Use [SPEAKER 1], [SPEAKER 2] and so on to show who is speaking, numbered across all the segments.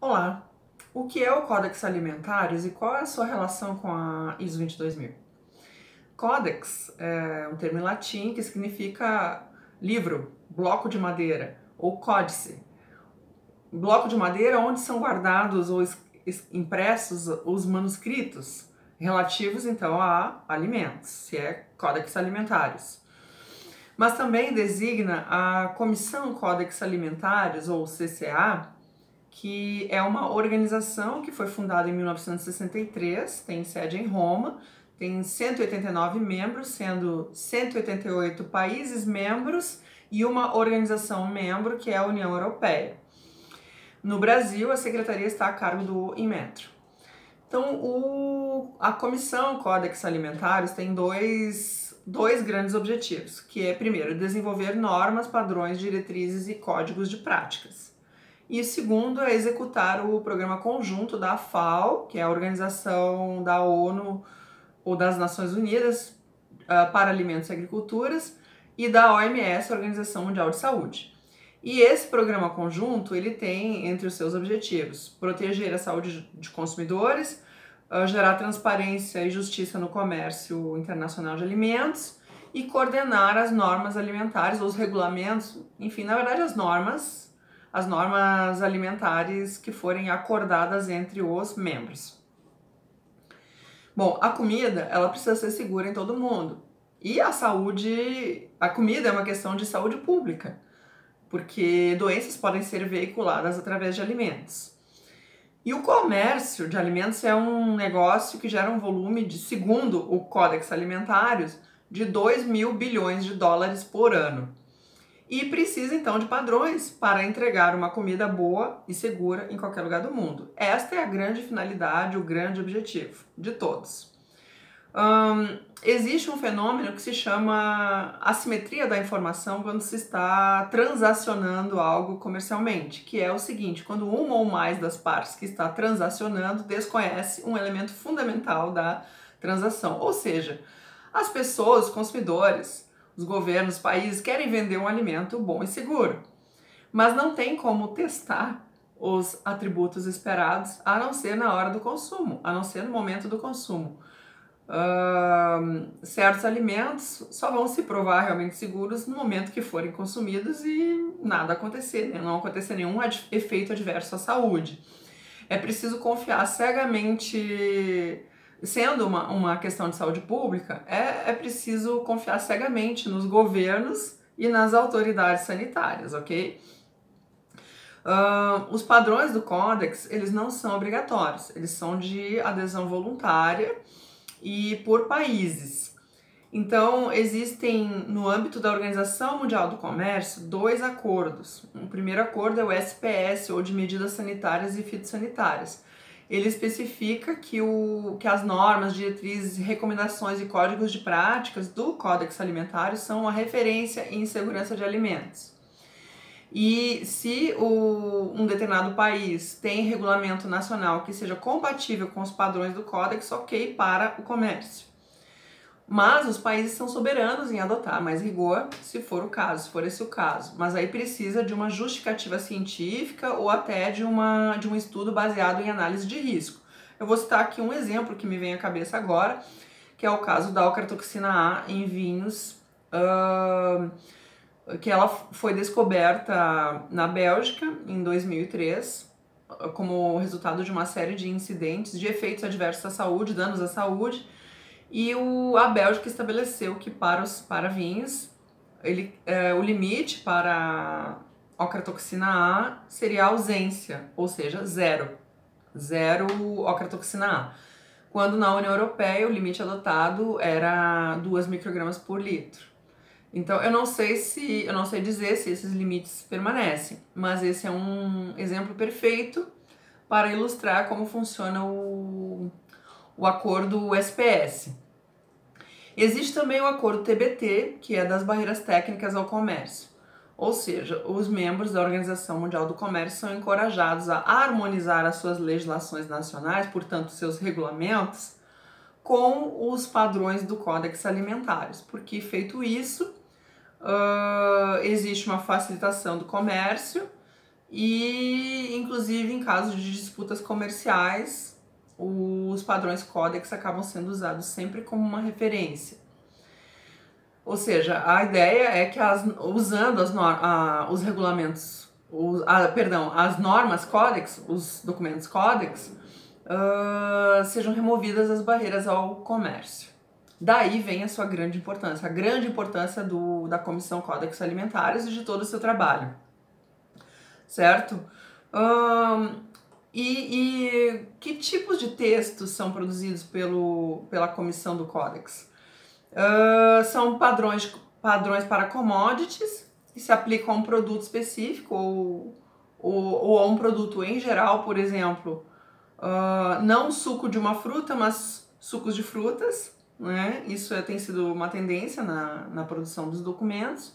[SPEAKER 1] Olá! O que é o Códex Alimentares e qual é a sua relação com a ISO 22000? Códex é um termo em latim que significa livro, bloco de madeira ou códice. Bloco de madeira onde são guardados ou impressos os manuscritos relativos então a alimentos, se é Códex Alimentares. Mas também designa a Comissão Códex Alimentares ou CCA, que é uma organização que foi fundada em 1963, tem sede em Roma, tem 189 membros, sendo 188 países membros e uma organização membro, que é a União Europeia. No Brasil, a secretaria está a cargo do Inmetro. Então, a Comissão Códex Alimentares tem dois grandes objetivos, que é, primeiro, desenvolver normas, padrões, diretrizes e códigos de práticas. E o segundo é executar o programa conjunto da FAO, que é a Organização da ONU ou das Nações Unidas para Alimentos e Agriculturas, e da OMS, Organização Mundial de Saúde. E esse programa conjunto, ele tem entre os seus objetivos proteger a saúde de consumidores, gerar transparência e justiça no comércio internacional de alimentos e coordenar as normas alimentares, ou os regulamentos, enfim, na verdade as normas alimentares que forem acordadas entre os membros. Bom, a comida, ela precisa ser segura em todo mundo. E a comida é uma questão de saúde pública, porque doenças podem ser veiculadas através de alimentos. E o comércio de alimentos é um negócio que gera um volume de, segundo o Códex Alimentares, de 2.000 bilhões de dólares por ano. E precisa então de padrões para entregar uma comida boa e segura em qualquer lugar do mundo. Esta é a grande finalidade, o grande objetivo de todos. Existe um fenômeno que se chama assimetria da informação quando se está transacionando algo comercialmente, que é o seguinte: quando uma ou mais das partes que está transacionando desconhece um elemento fundamental da transação. Ou seja, as pessoas, os consumidores, os governos, os países querem vender um alimento bom e seguro, mas não tem como testar os atributos esperados a não ser na hora do consumo, a não ser no momento do consumo. Certos alimentos só vão se provar realmente seguros no momento que forem consumidos e nada acontecer, né? Não acontecer nenhum efeito adverso à saúde. É preciso confiar cegamente. Sendo uma questão de saúde pública, é preciso confiar cegamente nos governos e nas autoridades sanitárias, ok? Os padrões do Códex, eles não são obrigatórios, eles são de adesão voluntária e por países. Então, existem, no âmbito da Organização Mundial do Comércio, 2 acordos. O primeiro acordo é o SPS, ou de Medidas Sanitárias e Fitossanitárias. Ele especifica que as normas, diretrizes, recomendações e códigos de práticas do Códex Alimentar são a referência em segurança de alimentos. E se um determinado país tem regulamento nacional que seja compatível com os padrões do Códex, ok para o comércio. Mas os países são soberanos em adotar mais rigor, se for o caso, se for esse o caso. Mas aí precisa de uma justificativa científica ou até de um estudo baseado em análise de risco. Eu vou citar aqui um exemplo que me vem à cabeça agora, que é o caso da ochratoxina A em vinhos, que ela foi descoberta na Bélgica em 2003, como resultado de uma série de incidentes de efeitos adversos à saúde, danos à saúde. E a Bélgica estabeleceu que para vinhos, o limite para ochratoxina A seria a ausência, ou seja, zero ochratoxina A. Quando na União Europeia o limite adotado era 2 microgramas por litro. Então eu não sei dizer se esses limites permanecem, mas esse é um exemplo perfeito para ilustrar como funciona o acordo SPS. Existe também o acordo TBT, que é das barreiras técnicas ao comércio. Ou seja, os membros da Organização Mundial do Comércio são encorajados a harmonizar as suas legislações nacionais, portanto, seus regulamentos, com os padrões do Códex Alimentares, porque feito isso, existe uma facilitação do comércio e, inclusive, em casos de disputas comerciais, os padrões Codex acabam sendo usados sempre como uma referência. Ou seja, a ideia é que usando os regulamentos, as normas Codex, os documentos Codex, sejam removidas as barreiras ao comércio. Daí vem a sua grande importância, a grande importância da Comissão Codex Alimentares e de todo o seu trabalho, certo? E que tipos de textos são produzidos pela Comissão do Codex? São padrões para commodities, que se aplicam a um produto específico ou a um produto em geral, por exemplo, não suco de uma fruta, mas sucos de frutas, né? Isso tem sido uma tendência na produção dos documentos.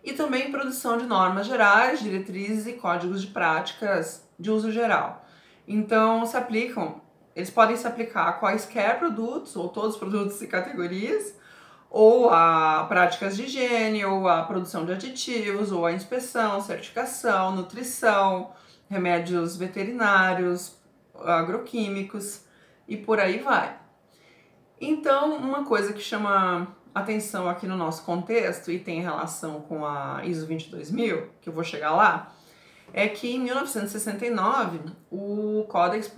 [SPEAKER 1] E também produção de normas gerais, diretrizes e códigos de práticas de uso geral. Então, eles podem se aplicar a quaisquer produtos, ou todos os produtos e categorias, ou a práticas de higiene, ou a produção de aditivos, ou a inspeção, certificação, nutrição, remédios veterinários, agroquímicos e por aí vai. Então, uma coisa que chama atenção aqui no nosso contexto e tem relação com a ISO 22000, que eu vou chegar lá, é que em 1969 o Codex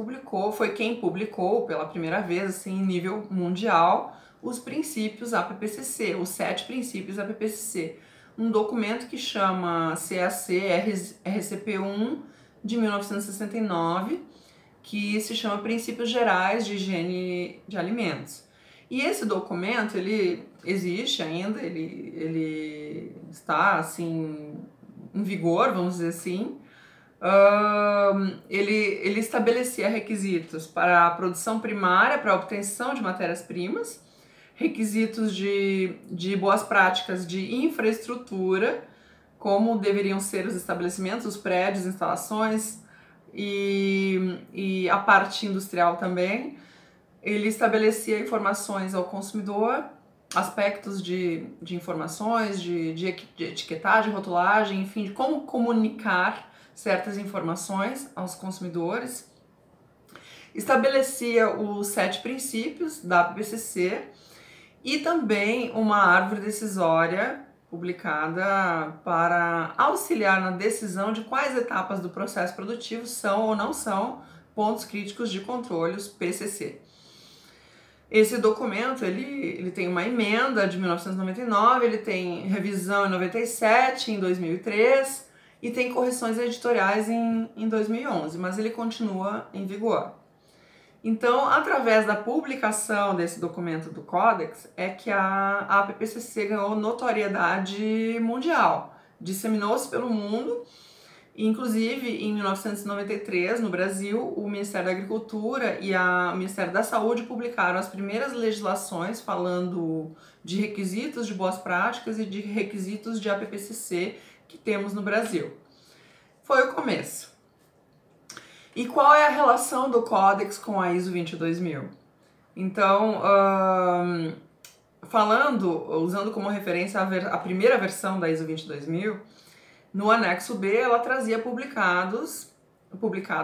[SPEAKER 1] foi quem publicou pela primeira vez, assim, em nível mundial, os princípios APPCC, os 7 princípios APPCC, um documento que chama CAC RCP1 de 1969, que se chama Princípios Gerais de Higiene de Alimentos. E esse documento, ele existe ainda, ele está, assim, em vigor, vamos dizer assim. Ele estabelecia requisitos para a produção primária, para a obtenção de matérias-primas, requisitos de boas práticas de infraestrutura, como deveriam ser os estabelecimentos, os prédios, instalações e a parte industrial também. Ele estabelecia informações ao consumidor, aspectos de informações, de etiquetagem, rotulagem, enfim, de como comunicar certas informações aos consumidores. Estabelecia os 7 princípios da APPCC e também uma árvore decisória publicada para auxiliar na decisão de quais etapas do processo produtivo são ou não são pontos críticos de controle, os PCC. Esse documento, ele tem uma emenda de 1999, ele tem revisão em 97, em 2003 e tem correções editoriais em 2011, mas ele continua em vigor. Então, através da publicação desse documento do Codex, é que a APPCC ganhou notoriedade mundial, disseminou-se pelo mundo. Inclusive, em 1993, no Brasil, o Ministério da Agricultura e o Ministério da Saúde publicaram as primeiras legislações falando de requisitos de boas práticas e de requisitos de APPCC que temos no Brasil. Foi o começo. E qual é a relação do Codex com a ISO 22000? Então, usando como referência a primeira versão da ISO 22000, no anexo B, ela trazia publicada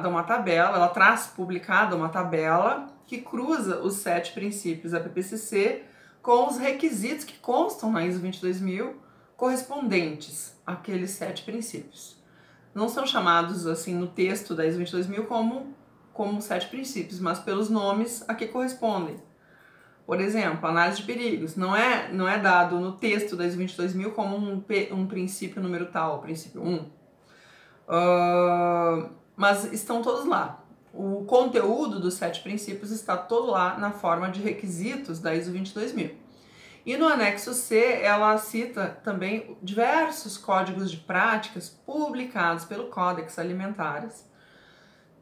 [SPEAKER 1] uma tabela que cruza os 7 princípios da APPCC com os requisitos que constam na ISO 22000 correspondentes àqueles 7 princípios. Não são chamados assim no texto da ISO 22000 como 7 princípios, mas pelos nomes a que correspondem. Por exemplo, análise de perigos não é dado no texto da ISO 22000 como um princípio número tal, princípio 1. Mas estão todos lá. O conteúdo dos 7 princípios está todo lá na forma de requisitos da ISO 22000. E no anexo C, ela cita também diversos códigos de práticas publicados pelo Codex Alimentares,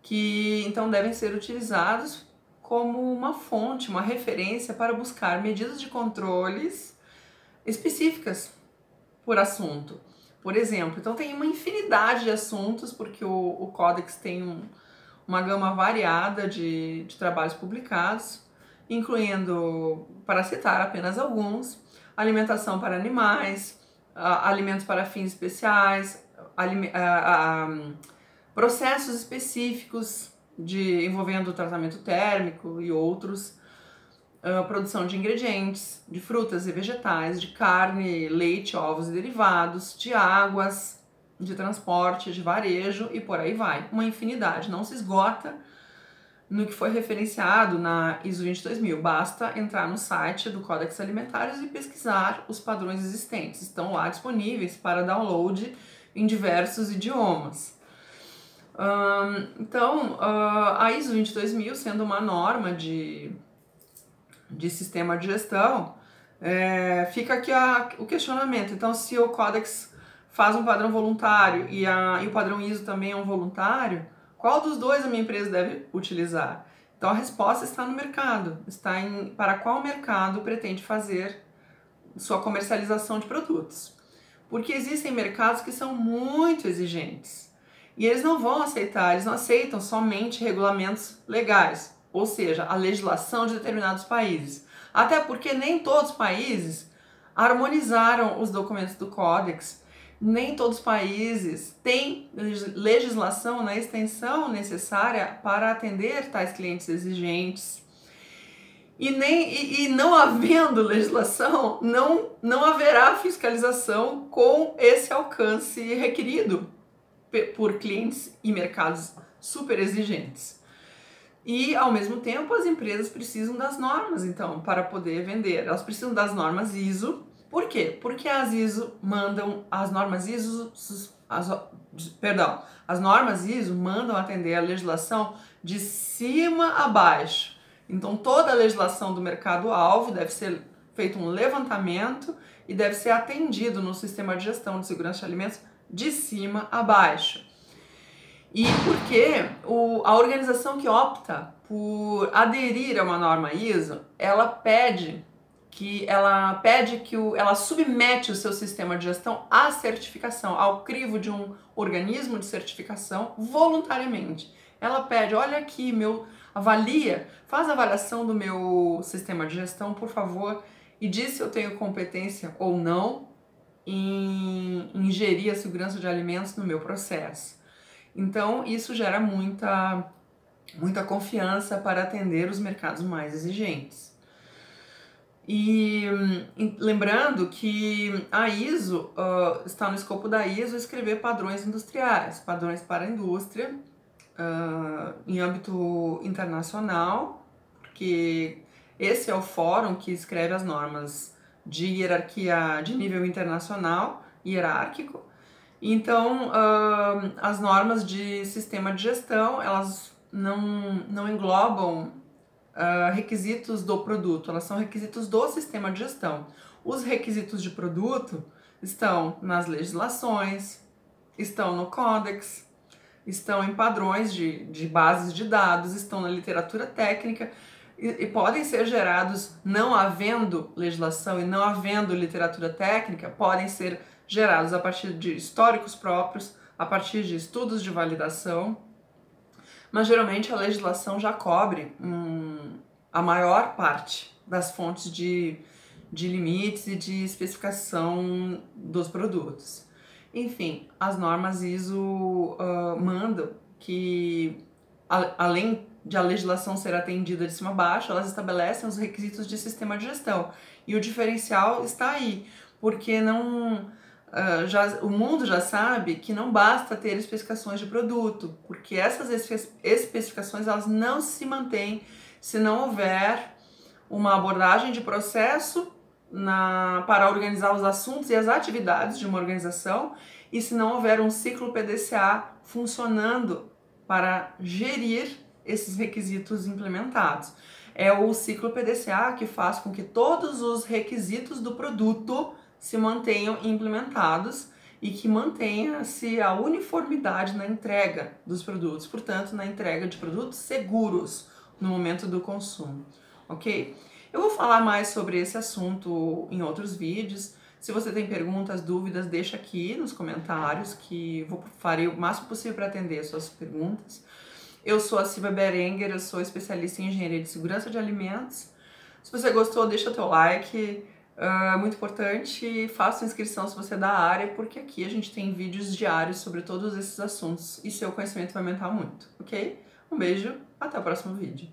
[SPEAKER 1] que então devem ser utilizados como uma fonte, uma referência para buscar medidas de controles específicas por assunto. Por exemplo, então tem uma infinidade de assuntos, porque o Codex tem uma gama variada de trabalhos publicados, incluindo, para citar apenas alguns, alimentação para animais, alimentos para fins especiais, processos específicos envolvendo tratamento térmico e outros, produção de ingredientes, de frutas e vegetais, de carne, leite, ovos e derivados, de águas, de transporte, de varejo e por aí vai. Uma infinidade, não se esgota no que foi referenciado na ISO 22000. Basta entrar no site do Codex Alimentários e pesquisar os padrões existentes. Estão lá disponíveis para download em diversos idiomas. Então, a ISO 22000, sendo uma norma de sistema de gestão, fica aqui o questionamento. Então, se o Codex faz um padrão voluntário e o padrão ISO também é um voluntário, qual dos dois a minha empresa deve utilizar? Então a resposta está no mercado, para qual mercado pretende fazer sua comercialização de produtos. Porque existem mercados que são muito exigentes e eles não vão aceitar, eles não aceitam somente regulamentos legais, ou seja, a legislação de determinados países. Até porque nem todos os países harmonizaram os documentos do Codex. Nem todos os países têm legislação na extensão necessária para atender tais clientes exigentes. E não havendo legislação, não haverá fiscalização com esse alcance requerido por clientes e mercados super exigentes. E, ao mesmo tempo, as empresas precisam das normas, então, para poder vender. Elas precisam das normas ISO. Por quê? Porque as normas ISO mandam atender a legislação de cima a baixo. Então toda a legislação do mercado-alvo deve ser feito um levantamento e deve ser atendido no sistema de gestão de segurança de alimentos de cima a baixo. E porque a organização que opta por aderir a uma norma ISO, ela submete o seu sistema de gestão à certificação, ao crivo de um organismo de certificação voluntariamente. Ela pede, olha aqui, faz a avaliação do meu sistema de gestão, por favor, e diz se eu tenho competência ou não em gerir a segurança de alimentos no meu processo. Então, isso gera muita confiança para atender os mercados mais exigentes. E lembrando que a ISO, está no escopo da ISO escrever padrões industriais, padrões para a indústria, em âmbito internacional, porque esse é o fórum que escreve as normas de hierarquia de nível internacional, hierárquico. Então, as normas de sistema de gestão, elas não englobam requisitos do produto, elas são requisitos do sistema de gestão. Os requisitos de produto estão nas legislações, estão no Codex, estão em padrões de bases de dados, estão na literatura técnica e podem ser gerados, não havendo legislação e não havendo literatura técnica, podem ser gerados a partir de históricos próprios, a partir de estudos de validação. Mas geralmente a legislação já cobre a maior parte das fontes de limites e de especificação dos produtos. Enfim, as normas ISO mandam que, além de a legislação ser atendida de cima a baixo, elas estabelecem os requisitos de sistema de gestão. E o diferencial está aí, porque o mundo já sabe que não basta ter especificações de produto, porque essas especificações elas não se mantêm se não houver uma abordagem de processo para organizar os assuntos e as atividades de uma organização e se não houver um ciclo PDCA funcionando para gerir esses requisitos implementados. É o ciclo PDCA que faz com que todos os requisitos do produto se mantenham implementados e que mantenha-se a uniformidade na entrega dos produtos, portanto, na entrega de produtos seguros no momento do consumo, ok? Eu vou falar mais sobre esse assunto em outros vídeos. Se você tem perguntas, dúvidas, deixa aqui nos comentários que farei o máximo possível para atender as suas perguntas. Eu sou a Silvia Berenguer, eu sou especialista em engenharia de segurança de alimentos. Se você gostou, deixa o teu like, Muito importante, faça inscrição se você é da área, porque aqui a gente tem vídeos diários sobre todos esses assuntos e seu conhecimento vai aumentar muito, ok? Um beijo, até o próximo vídeo.